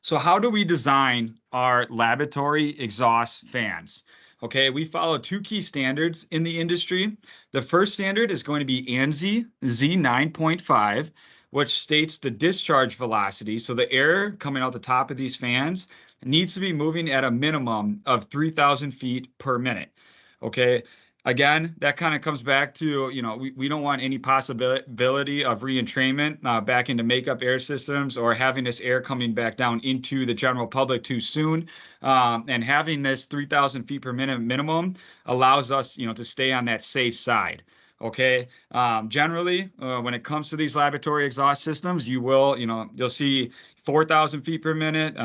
So how do we design our laboratory exhaust fans? Okay, we follow two key standards in the industry. The first standard is going to be ANSI Z9.5, which states the discharge velocity. So the air coming out the top of these fans needs to be moving at a minimum of 3,000 feet per minute. Okay, again, that kind of comes back to, we don't want any possibility of reentrainment back into makeup air systems or having this air coming back down into the general public too soon. And having this 3,000 feet per minute minimum allows us, to stay on that safe side. Okay. Generally, when it comes to these laboratory exhaust systems, you'll see 4,000 feet per minute,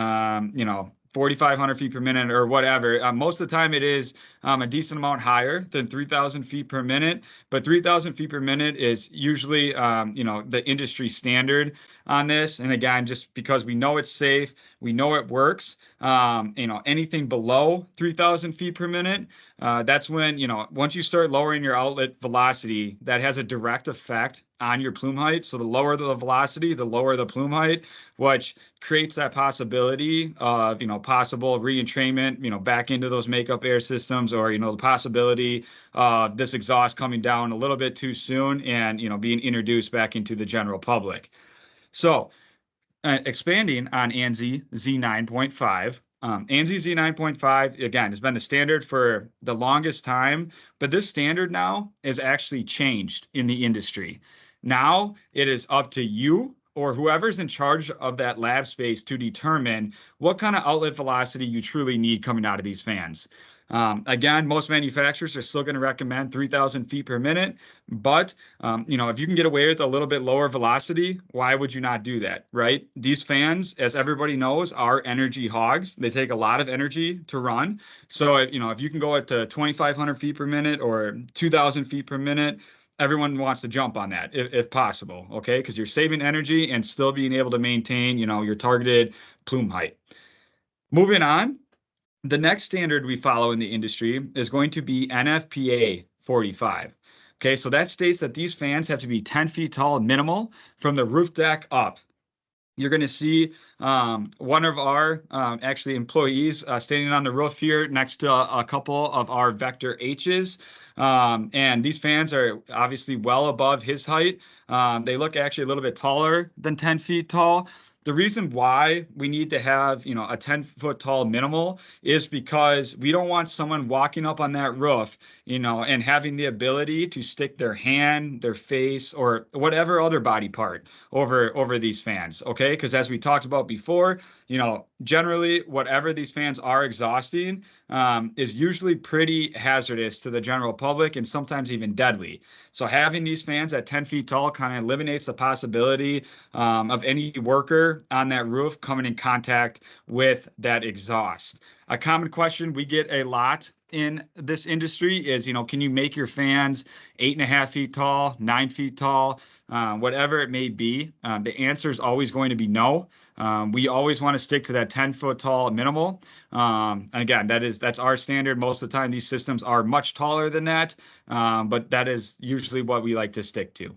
4,500 feet per minute or whatever. Most of the time it is a decent amount higher than 3,000 feet per minute, but 3,000 feet per minute is usually, the industry standard on this. And again, just because we know it's safe, we know it works, anything below 3,000 feet per minute, that's when, once you start lowering your outlet velocity, that has a direct effect on your plume height. So the lower the velocity, the lower the plume height, which creates that possibility of, possible reentrainment, back into those makeup air systems, or, the possibility of this exhaust coming down a little bit too soon and, being introduced back into the general public. So expanding on ANSI Z9.5, ANSI Z9.5, again, has been the standard for the longest time, but this standard now is actually changed in the industry. Now it is up to you or whoever's in charge of that lab space to determine what kind of outlet velocity you truly need coming out of these fans. Again, most manufacturers are still going to recommend 3,000 feet per minute, but if you can get away with a little bit lower velocity, why would you not do that, right? These fans, as everybody knows, are energy hogs. They take a lot of energy to run. So, if you can go at 2,500 feet per minute or 2,000 feet per minute, everyone wants to jump on that if possible, okay? Because you're saving energy and still being able to maintain, your targeted plume height. Moving on, the next standard we follow in the industry is going to be NFPA 45. Okay, so that states that these fans have to be 10 feet tall minimal from the roof deck up. You're going to see one of our actually employees standing on the roof here next to a couple of our Vector H's. And these fans are obviously well above his height. They look actually a little bit taller than 10 feet tall. The reason why we need to have, a 10-foot tall minimal is because we don't want someone walking up on that roof, and having the ability to stick their hand, their face, or whatever other body part over these fans, okay? Because as we talked about before, generally whatever these fans are exhausting is usually pretty hazardous to the general public and sometimes even deadly. So having these fans at 10 feet tall kind of eliminates the possibility of any worker on that roof coming in contact with that exhaust. A common question we get a lot in this industry is, can you make your fans 8.5 feet tall, 9 feet tall, whatever it may be? The answer is always going to be no. We always want to stick to that 10-foot tall minimal. And again, that's our standard. Most of the time, these systems are much taller than that, but that is usually what we like to stick to.